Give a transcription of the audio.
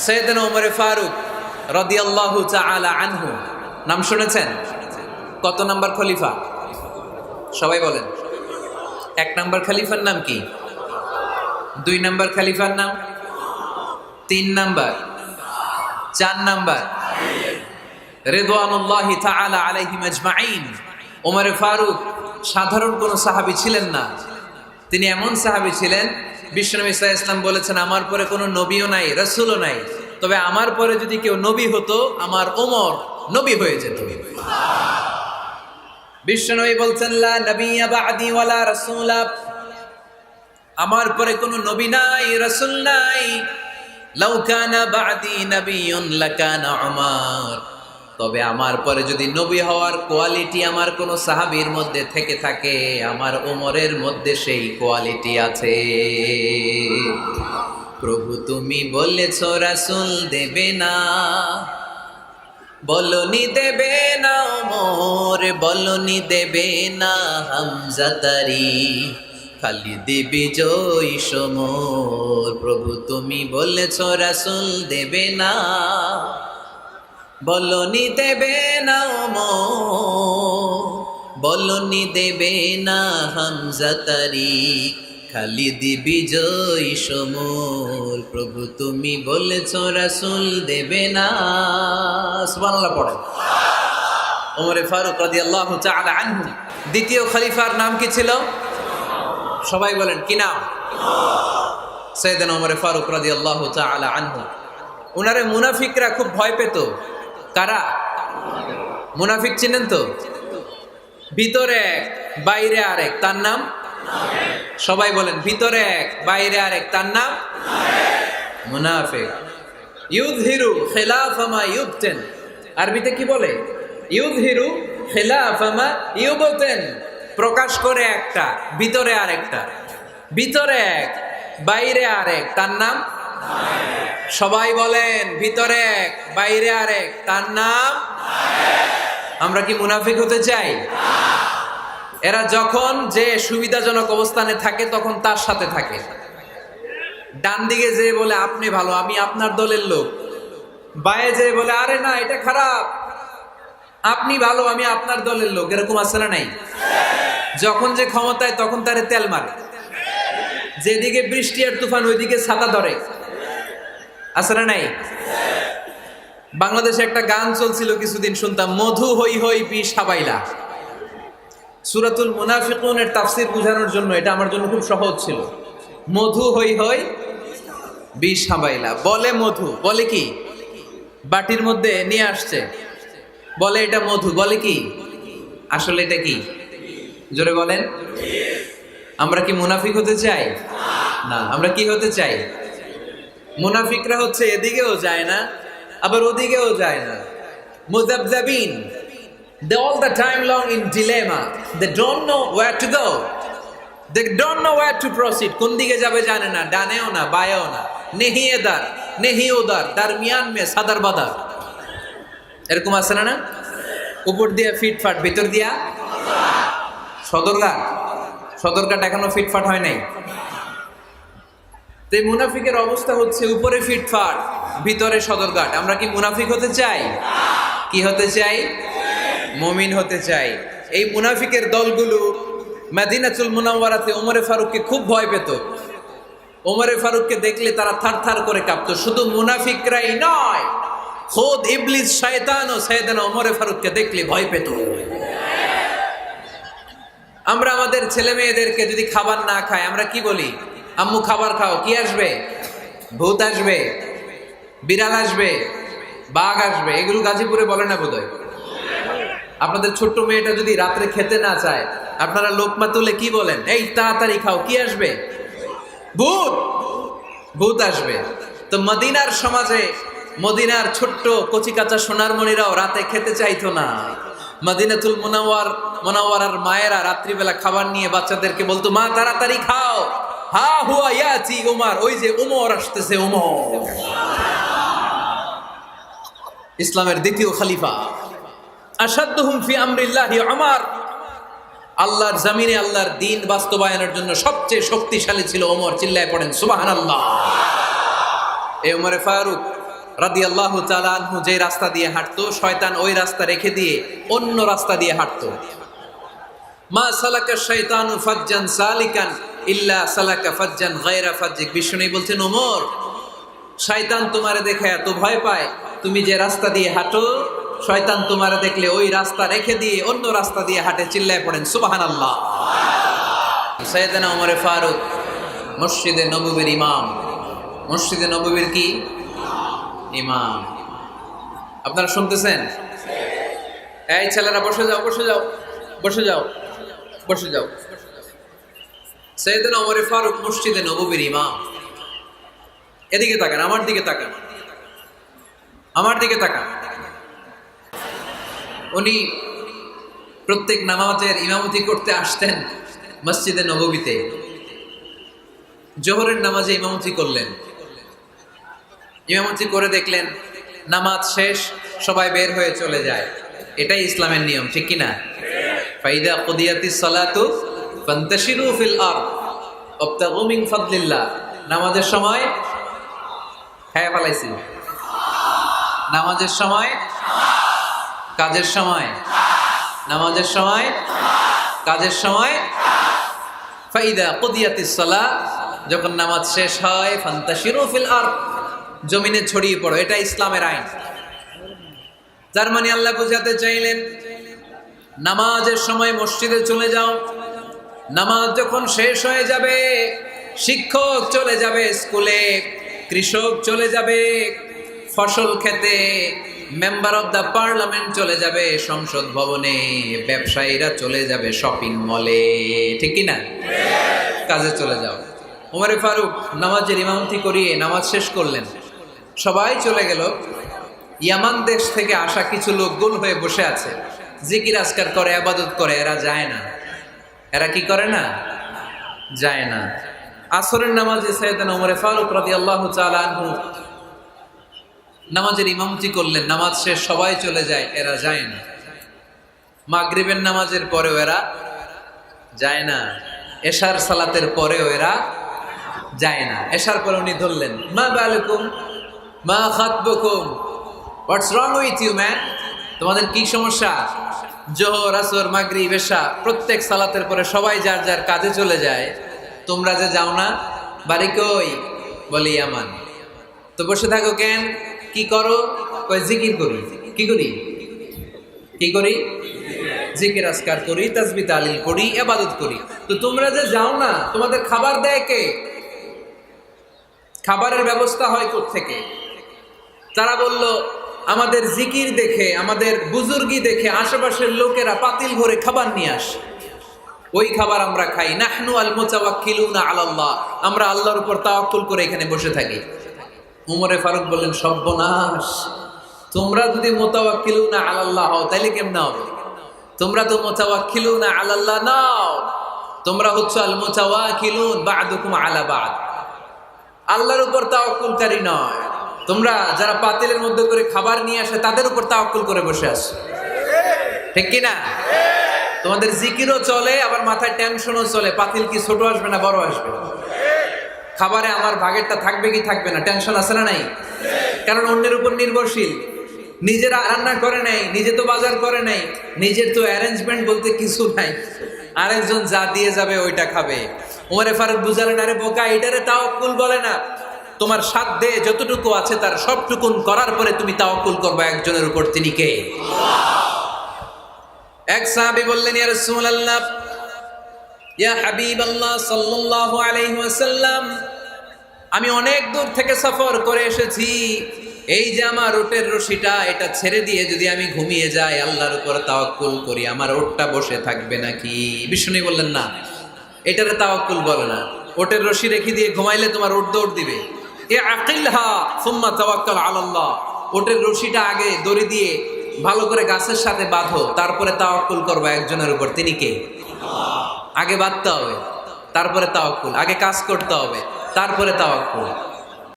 সৈয়দনা ওমর ফারুক রাদিয়াল্লাহু তাআলা আনহু নাম শুনেছেন? কত নাম্বার খলিফা? সবাই বলেন। 1 নাম্বার খলিফার নাম কি? 2 নাম্বার খলিফার নাম? 3 নাম্বার? 4 নাম্বার? রিদওয়ানুল্লাহি তাআলা আলাইহিম আজমাইন। ওমর ফারুক সাধারণ কোন সাহাবী ছিলেন না। তিনি এমন সাহাবী ছিলেন, বিশ্বনবী সাল্লাল্লাহু আলাইহি ওয়াসাল্লাম বলেছেন, আমার পরে কোনো নবীও নাই, রাসূলও নাই, তবে আমার পরে যদি কেউ নবী হতো, আমার ওমর নবী হয়ে যেত। বিশ্বনবী বলছেন, লা নবিয়্যা বা'দি ওয়ালা রাসূলা, আমার পরে কোনো নবী নাই, রাসূল নাই। লাউ কানা বা'দি নাবিয়্যুন লাকানা উমর, তবে আমার পরে যদি নবী হওয়ার কোয়ালিটি আমার কোন সাহাবীর মধ্যে থেকে থাকে, আমার ওমরের মধ্যে সেই কোয়ালিটি আছে। প্রভু তুমি বলেছো রাসূল দেবে না, বলনি দেবে না ওমর, বলনি দেবে না হামজা তারি, খালি দেবে জয় সমর। প্রভু তুমি বলেছো রাসূল দেবে না, বলনি দেবে না ওমর, বলনি দেবে না হামজা তারি, খালিদ বিজয় সমর। প্রভু তুমি বলেছ রাসূল দেবে না। সুবহানাল্লাহ পড়েন। ওমর ফারুক রাদিয়াল্লাহু তাআলা আনহু দ্বিতীয় খলিফার নাম কি ছিল? সবাই বলেন, কি নাম? সাইয়েদনা ওমর ফারুক রাদিয়াল্লাহু তাআলা আনহু। উনারে মুনাফিকরা খুব ভয় পেত। কারা? মুনাফিক চিনেন তো? ভিতরে এক বাইরে আরেক, তার নাম? সবাই বলেন, ভিতরে এক বাইরে আরেক, তার নাম মুনাফিক। ইউযহিরু খিলাফা মা ইউবতিন, আরবিতে কি বলে? ইউযহিরু খিলাফা মা ইউবতিন, প্রকাশ করে একটা, ভিতরে আরেকটা। ভিতরে এক বাইরে আরেক, তার নাম? সবাই বলেন, ভিতরে এক বাইরে আরেক, তার নাম? আমরা কি মুনাফিক হতে চাই? এরা যখন যে সুবিধাজনক অবস্থানে থাকে তখন তার সাথে থাকে। ডান দিকে যে বলে আপনি ভালো, আমি আপনার দলের লোক। বায়ে যে বলে আরে না এটা খারাপ, আপনি ভালো, আমি আপনার দলের লোক। এরকম আছে না নাই? যখন যে ক্ষমতায় তখন তারে তেল মারে। যেদিকে বৃষ্টি আর তুফান ওইদিকে ছাতা ধরে। আছে না নাই? বাংলাদেশে একটা গান চলছিল কিছুদিন, শুনতাম, মধু হই হই বিষ হাবাইলা। সূরাতুল মুনাফিকুনের তাফসীর বোঝানোর জন্য এটা আমার জন্য খুব সহজ ছিল। মধু হই হই বিষ হাবাইলা। বলে মধু, বলে কি? বাটির মধ্যে নিয়ে আসছে, বলে এটা মধু, বলে কি? আসলে এটা কি? জোরে বলেন। আমরা কি মুনাফিক হতে চাই? না। আমরা কি হতে চাই? মুনাফিকরা হচ্ছে এদিকেও যায় না, আবার ওদিকেও যায় না। মুযাবযাবিন, they all the time long in dilemma, they don't know where to go, they don't know where to proceed, কোন দিকে যাবে জানে না, ডানেও না বায়েও না, নেহি এদার নেহি ওদার, দারমিয়ান মে সাদার বাদার। এরকম আছে না? উপর দিয়ে ফিটফাট, ভিতর দিয়া সদরঘাট। সদরঘাট এখনো ফিটফাট হয় নাই। তো এই মুনাফিকের অবস্থা হচ্ছে উপরে ফিটফাট, ভিতরে সদরঘাট। আমরা কি মুনাফিক হতে চাই? কি হতে চাই? মুমিন হতে চাই। এই মুনাফিকের দলগুলো মদিনাতুল মুনাওয়ারাতে ওমরে ফারুককে খুব ভয় পেত। ওমরে ফারুককে দেখলে তারা থারথার করে কাঁপতো। শুধু মুনাফিকরাই নয়, খোদ ইবলিস শয়তানও সাইয়েদনা ওমরে ফারুককে দেখলে ভয় পেত। আমরা আমাদের ছেলে মেয়েদেরকে যদি খাবার না খায়, আমরা কি বলি? আম্মু খাবার খাও। কি আসবে? ভূত আসবে, বিড়াল আসবে, বাঘ আসবে। এগুলো গাজীপুরে বলে না বোধহয়। আপনাদের ছোট্ট মেয়েটা যদি রাত্রে খেতে না চায়, আপনারা লোকমা তুলে কি বলেন? এই তাড়াতাড়ি খাও, কি আসবে? ভূত। ভূত আসবে। তো মদিনার সমাজে মদিনার ছোট্ট কচি কাঁচা সোনার মণিরাও রাতে খেতে চাইতো না। মদিনাতুল মুনাওয়ারার মায়েরা রাত্রিবেলা খাবার নিয়ে বাচ্চাদেরকে বলতো, মা তাড়াতাড়ি খাও, হা হুয়া ইয়াতি উমর, ওই যে উমর আসতেছে, উমর। ইসলামের দ্বিতীয় খলিফা, আশাদ্দুহুম ফি আমরিল্লাহি উমর। আল্লাহর জমিনে আল্লাহর দ্বীন বাস্তবায়নের জন্য সবচেয়ে শক্তিশালী ছিল ওমর। চিল্লায় পড়েন সুবহানাল্লাহ। এই ওমরে ফারুক রাদিয়াল্লাহু তাআলা আনহু যে রাস্তা দিয়ে হাঁটতো, শয়তান ওই রাস্তা রেখে দিয়ে অন্য রাস্তা দিয়ে হাঁটতো। মা সালাকা শাইতানু ফাজ্জান সালিকান ইল্লা সালাকা ফাজ্জান গায়রা ফাজ্জিক। বিষ্ণু বলছেন, ওমর, শয়তান তোমারে দেখে এত ভয় পায়, তুমি যে রাস্তা দিয়ে হাঁটো, শয়তান তোমারে দেখলে ওই রাস্তা রেখে দিয়ে অন্য রাস্তা দিয়ে হাঁটে। চিল্লায় পড়েন সুবহানাল্লাহ। সাইয়েদনা ওমর ফারুক মসজিদে নববীর ইমাম। মসজিদে নববীর কি ইমাম? আপনারা শুনতেছেন? এই ছেলেরা বসে যাও, বসে যাও, বসে যাও, বসে যাও। সাইয়েদনা ওমর ফারুক মসজিদে নববীর ইমাম। এদিকে তাকান, আমার দিকে তাকান, আমার দিকে তাকান। উনি প্রত্যেক নামাজের ইমামতি করতে আসতেন মসজিদে নববীতে। জোহরের নামাজে ইমামতি করলেন। ইমামতি করে দেখলেন নামাজ শেষ, সবাই বের হয়ে চলে যায়। এটাই ইসলামের নিয়ম, ঠিক কিনা? ফাইদা কুদিয়াতিস সালাতু ফান্তাশিরু ফিল আরদ ওয়াবতাগু মিন ফাদলিল্লাহ। নামাজের সময় হ্যাঁ পালাইছি, নামাজের সময়, কাজের সময়, নামাজের সময়, কাজের সময়। ফাইদা কুদিয়াতিস সালাহ, যখন নামাজ শেষ হয়, ফান্তাশিরু ফিল আরদ, জমিনে ছড়িয়ে পড়ো। এটা ইসলামের আইন। তার মানে আল্লাহ বুঝাতে চাইলেন, নামাজের সময় মসজিদে চলে যাও। নামাজ যখন শেষ হয়ে যাবে, শিক্ষক চলে যাবে স্কুলে, কৃষক চলে যাবে ফসল খেতে, মেম্বার অফ দ্য পার্লামেন্ট চলে যাবে সংসদ ভবনে, ব্যবসায়ীরা চলে যাবে শপিং মলে, ঠিক কিনা? কাজে চলে যাও। ওমর ফারুক নামাজের ইমামতি করিয়ে নামাজ শেষ করলেন, সবাই চলে গেল। ইয়ামান দেশ থেকে আসা কিছু লোক গোল হয়ে বসে আছে, জিকির আজকার করে, ইবাদত করে। এরা যায় না। এরা কি করে না? যায় না। আসরের নামাজে সাইয়েদনা ওমর ফারুক রাদিয়াল্লাহু তাআলা আনহু নামাজের ইমামতি করলেন। নামাজ শেষ, সবাই চলে যায়, এরা যায় না। মাগরিবের নামাজের পরেও এরা যায় না। এশার সালাতের পরেও এরা যায় না। এশার পরে উনি ধরলেন, মা বালুকুম মা খাতবুকুম, হোয়াটস রং উইথ ইউ ম্যান? তোমাদের কি সমস্যা? জোহর, আসর, মাগরিব, এশা প্রত্যেক সালাতের পরে সবাই যার যার কাজে চলে যায়, তোমরা যে যাও না? বাড়ি কই? বলি ইয়ামান। তো বসে থাকো কেন? কি করো? কই জিকির করি। কি করি? কি করি? জিকির আজকার করি, তাসবিহ তাহলিল করি, ইবাদত করি। তো তোমরা যে যাও না, তোমাদের খাবার দেয় কে? খাবারের ব্যবস্থা হয় কোত্থেকে? তারা বলল, আমাদের জিকির দেখে, আমাদের বুজুর্গি দেখে আশেপাশের লোকেরা পাতিল ভরে খাবার নিয়ে আসে, ওই খাবার আমরা খাই। নাহনু আল মুতাওয়াক্কিলুনা আলাল্লাহ, আমরা আল্লাহর উপর তাওয়াক্কুল করে এখানে বসে থাকি। উমরে ফারুক বললেন, সর্বনাশ, তোমরা যদি মুতাওয়াক্কিলুনা আলাল্লাহ হও তাইলে কেমনে হবে? তোমরা তো মুতাওয়াক্কিলুনা আলাল্লাহ নাও, তোমরা হচ্ছে আল মুতাওয়াক্কিলুন বা'দুকুম আলা বা'দ, আল্লাহর উপর তাওয়াক্কুলকারী নয়। তোমরা যারা পাতিলের মধ্যে করে খাবার নিয়ে আসে তাদের উপর তাওয়াক্কুল করে বসে আছো, ঠিক কি না? তোমাদের জিকিরও চলে, আবার মাথায় টেনশনও চলে। পাতিল কি ছোট আসবে না বড় আসবে? খাবারে আমার ভাগেরটা থাকবে কি থাকবে না, টেনশন আছে না নাই? কারণ অন্যের উপর নির্ভরশীল। নিজেরা রান্না করে নাই, নিজে তো বাজার করে নাই, নিজের তো অ্যারেঞ্জমেন্ট বলতে কিছু নাই, আরেকজন যা দিয়ে যাবে ওইটা খাবে। ওমরে ফারুক বুঝালেন, আরে বোকা, এটারে তাওয়াক্কুল বলে না। তোমার সাধ্যে যতটুকু আছে তার সবটুকুন করার পরে তুমি তাওয়াক্কুল করবে একজনের উপর, তিনি কে? এক সাহাবী বললেন, ইয়া রাসূলুল্লাহ, ইয়া হাবিবাল্লাহ সাল্লাল্লাহু আলাইহি ওয়াসাল্লাম, আমি অনেক দূর থেকে সফর করে এসেছি, এই যে আমার ওটের রশিটা, এটা ছেড়ে দিয়ে যদি আমি ঘুমিয়ে যাই, আল্লাহর উপর তাওয়াক্কুল করি, আমার ওটটা বসে থাকবে নাকি? বিষ্ণু বললেন, না, এটারে তাওয়াক্কুল বলে না। ওটের রশি রেখে দিয়ে ঘুমাইলে তোমার ওট দৌড় দিবে। এ আকিলহা সুম্মা তাওয়াক্কাল আলাল্লাহ, ওটের রশিটা আগে দড়ি দিয়ে ভালো করে গাছের সাথে বাঁধো, তারপরে তাওয়াক্কুল করবা একজনের উপর, তিনি কে? আগে বাঁধতে হবে, তারপরে তাওয়াক্কুল। আগে কাজ করতে হবে, তারপরে তাওয়াক্কুল।